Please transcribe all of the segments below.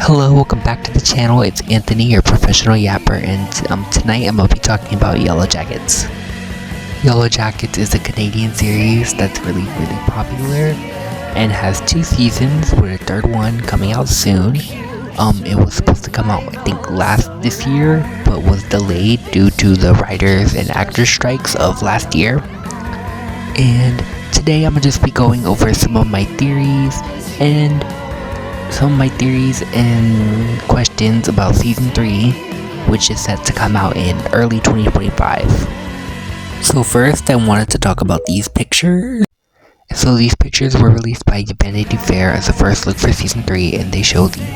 Hello, welcome back to the channel. It's Anthony, your professional yapper, and tonight I'm going to be talking about Yellowjackets. Yellowjackets is a Canadian series that's really popular and has 2 seasons with a 3rd one coming out soon. It was supposed to come out I think this year, but was delayed due to the writers and actors strikes of last year. And today I'm going to just be going over some of my theories and questions about season 3, which is set to come out in early 2025. So first I wanted to talk about these pictures. So these pictures were released by Vanity Fair as a first look for season 3, and they show the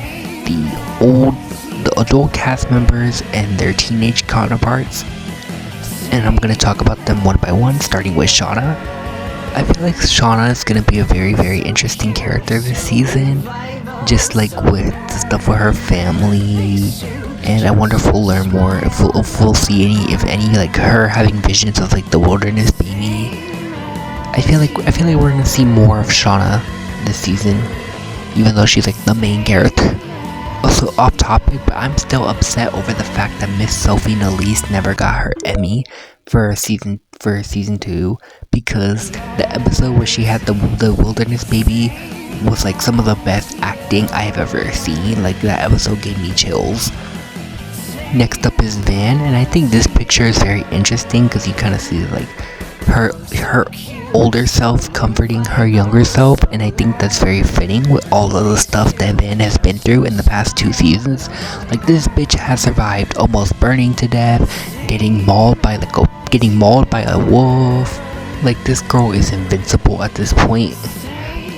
adult cast members and their teenage counterparts. And I'm going to talk about them one by one, starting with Shauna. I feel like Shauna is going to be a very interesting character this season, just like with the stuff with her family, and I wonder if we'll learn more, if we'll see any like her having visions of like the wilderness baby. I feel like we're gonna see more of Shauna this season, even though she's like the main character. Also off topic, but I'm still upset over the fact that Miss Sophie Nalise never got her Emmy for season 2, because the episode where she had the wilderness baby was like some of the best acting I have ever seen. Like, that episode gave me chills. Next up is Van, and I think this picture is very interesting because you kind of see like her older self comforting her younger self, and I think that's very fitting with all of the stuff that Van has been through in the past 2 seasons. Like, this bitch has survived almost burning to death, getting mauled by a wolf. Like, this girl is invincible at this point,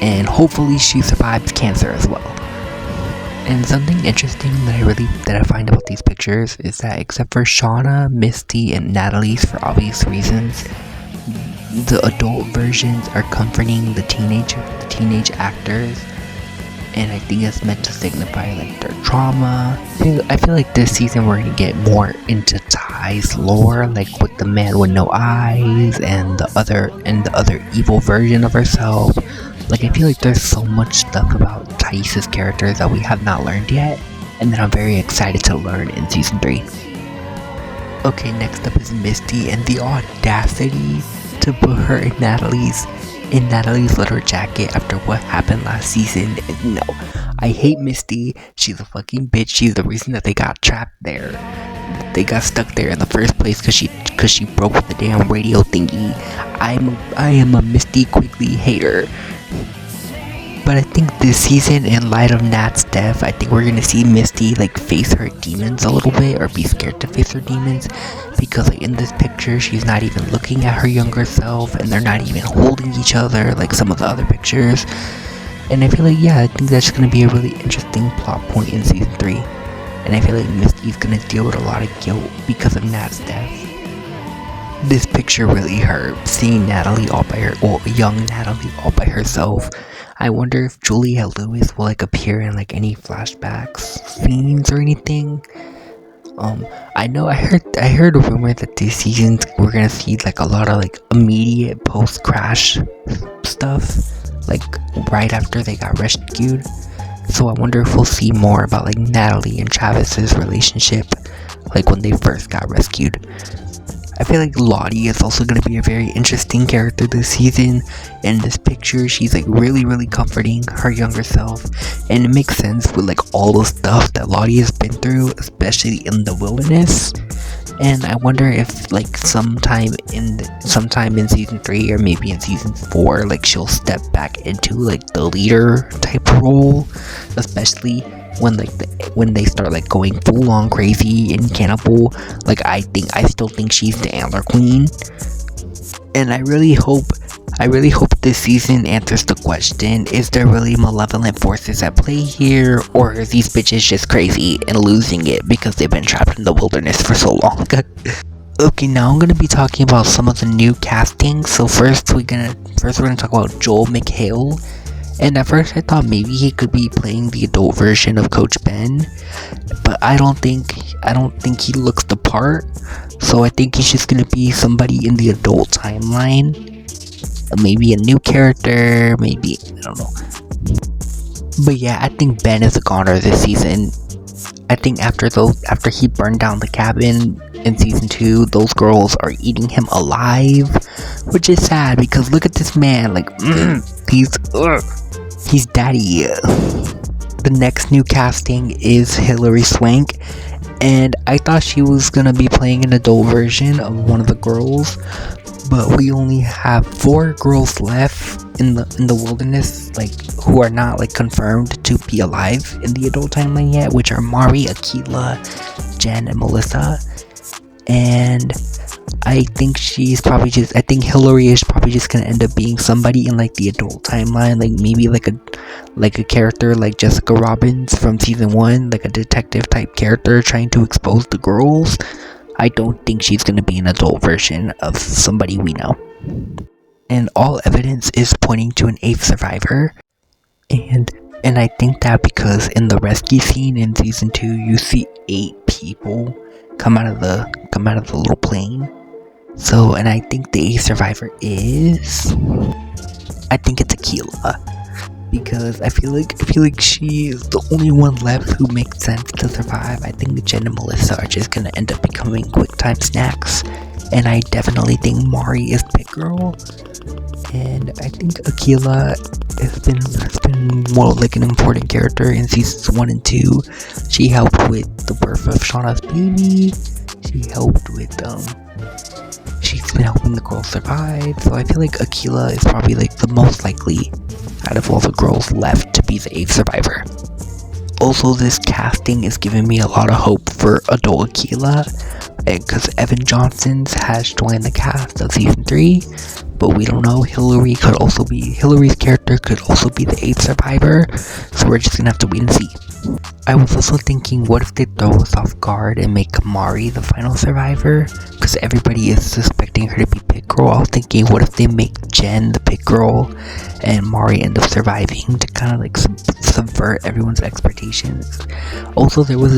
and hopefully she survives cancer as well. And something interesting that I find about these pictures is that except for Shauna, Misty, and Natalie's, for obvious reasons, the adult versions are comforting the teenage actors, and I think it's meant to signify like their trauma. I feel like this season we're gonna get more into Ty's lore, like with the man with no eyes and the other evil version of herself. Like, I feel like there's so much stuff about Thais' characters that we have not learned yet, and that I'm very excited to learn in season 3. Okay, next up is Misty, and the audacity to put her in Natalie's leather jacket after what happened last season. No, I hate Misty. She's a fucking bitch. She's the reason that they got trapped there. They got stuck there in the first place because she broke the damn radio thingy. I am a Misty Quigley hater. But I think this season, in light of Nat's death, I think we're gonna see Misty like face her demons a little bit, or be scared to face her demons, because like in this picture she's not even looking at her younger self, and they're not even holding each other like some of the other pictures. And I feel like, I think that's gonna be a really interesting plot point in season 3. And I feel like Misty's gonna deal with a lot of guilt because of Nat's death. This picture really hurt, seeing young Natalie all by herself. I wonder if Julia Lewis will like appear in like any flashbacks scenes or anything. I know I heard a rumor that this season we're gonna see like a lot of like immediate post crash stuff, like right after they got rescued. So I wonder if we'll see more about like Natalie and Travis's relationship, like when they first got rescued. I feel like Lottie is also going to be a very interesting character this season. In this picture, she's like really comforting her younger self, and it makes sense with like all the stuff that Lottie has been through, especially in the wilderness. And I wonder if like sometime in season 3 or maybe in season 4, like she'll step back into like the leader type role, especially when they start like going full on crazy and cannibal. Like, I still think she's the antler queen, and I really hope this season answers the question: is there really malevolent forces at play here, or are these bitches just crazy and losing it because they've been trapped in the wilderness for so long? Okay, now I'm gonna be talking about some of the new casting. So first we're gonna talk about Joel McHale. And at first I thought maybe he could be playing the adult version of Coach Ben, but I don't think he looks the part. So I think he's just gonna be somebody in the adult timeline. Maybe a new character, maybe, I don't know. But yeah, I think Ben is a goner this season. I think after he burned down the cabin in season 2, those girls are eating him alive, which is sad because look at this man, like he's daddy. The next new casting is Hilary Swank, and I thought she was gonna be playing an adult version of one of the girls, but we only have 4 girls left in the wilderness, like who are not like confirmed to be alive in the adult timeline yet, which are Mari, Akila, Jen, and Melissa. And I think Hillary is probably just gonna end up being somebody in like the adult timeline, like maybe like a character like Jessica Robbins from season 1, like a detective type character trying to expose the girls. I don't think she's gonna be an adult version of somebody we know. And all evidence is pointing to an 8th survivor. And I think that because in the rescue scene in season 2, you see 8 people come out of the little plane. So, and I think the 8th survivor is, I think it's Akila, because I feel like she is the only one left who makes sense to survive. I think Jen and Melissa are just gonna end up becoming quick time snacks, and I definitely think Mari is Pit Girl, and I think Akila has been more like an important character in seasons 1 and 2. She helped with the birth of Shauna's baby. She's been helping the girls survive, so I feel like Akila is probably like the most likely out of all the girls left to be the 8th survivor. Also, this casting is giving me a lot of hope for adult Akila, because Evan Johnson's has joined the cast of season 3, but we don't know. Hillary's character could also be the 8th survivor, so we're just gonna have to wait and see. I was also thinking, what if they throw us off guard and make Mari the final survivor? Because everybody is suspecting her to be Pit Girl. I was thinking, what if they make Jen the Pit Girl and Mari end up surviving to kind of like subvert everyone's expectations? Also, there was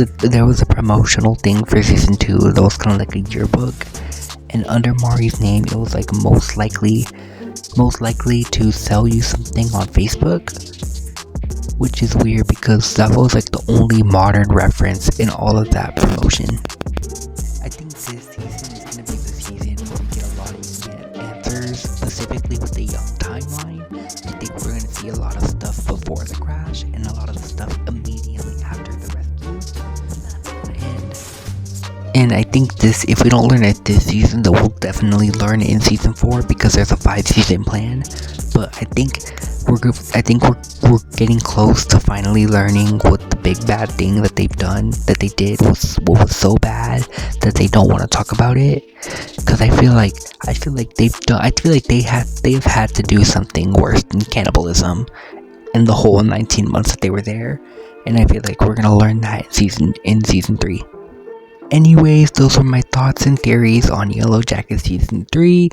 a promotional thing for season 2 that was kind of like a yearbook, and under Mari's name, it was like most likely to sell you something on Facebook, which is weird because that was like the only modern reference in all of that promotion. I think this season is going to be the season where we get a lot of answers, specifically with the young timeline. I think we're going to see a lot of stuff before the crash and a lot of stuff immediately after the rescue. And I think if we don't learn it this season, then we'll definitely learn it in season 4 because there's a 5-season plan. But I think we're getting close to finally learning what the big bad thing that they did was, what was so bad that they don't want to talk about it. Because I feel like they've had to do something worse than cannibalism in the whole 19 months that they were there. And I feel like we're gonna learn that in season 3. Anyways, those are my thoughts and theories on Yellowjackets season 3.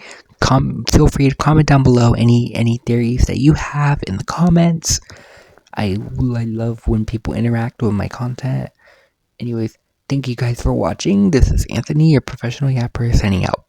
Feel free to comment down below any theories that you have in the comments. I love when people interact with my content. Anyways, thank you guys for watching. This is Anthony, your professional yapper, signing out.